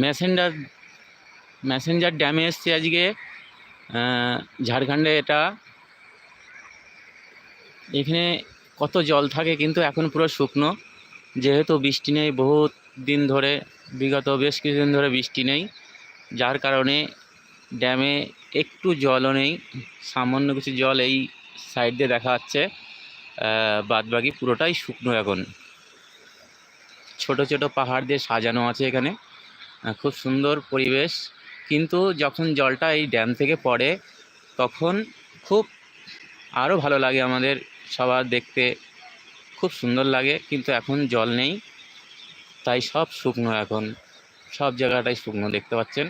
Messenger messenger ড্যামে এসছি আজকে। ঝাড়খণ্ডে এটা। এখানে কত জল থাকে, কিন্তু এখন পুরো শুকনো, যেহেতু বৃষ্টি নেই বহুত দিন ধরে, বিগত বেশ কিছুদিন ধরে বৃষ্টি নেই, যার কারণে ড্যামে একটু জলও নেই। সামান্য কিছু জল এই সাইড দিয়ে দেখা যাচ্ছে, বাদবাকি পুরোটাই শুকনো এখন। ছোট ছোট পাহাড় দিয়ে সাজানো আছে এখানে, খুব সুন্দর পরিবেশ। কিন্তু যখন জলটা এই ড্যাম থেকে পড়ে তখন খুব আরও ভালো লাগে আমাদের সবার দেখতে, খুব সুন্দর লাগে। কিন্তু এখন জল নেই, তাই সব শুকনো, এখন সব জায়গাটাই শুকনো দেখতে পাচ্ছেন।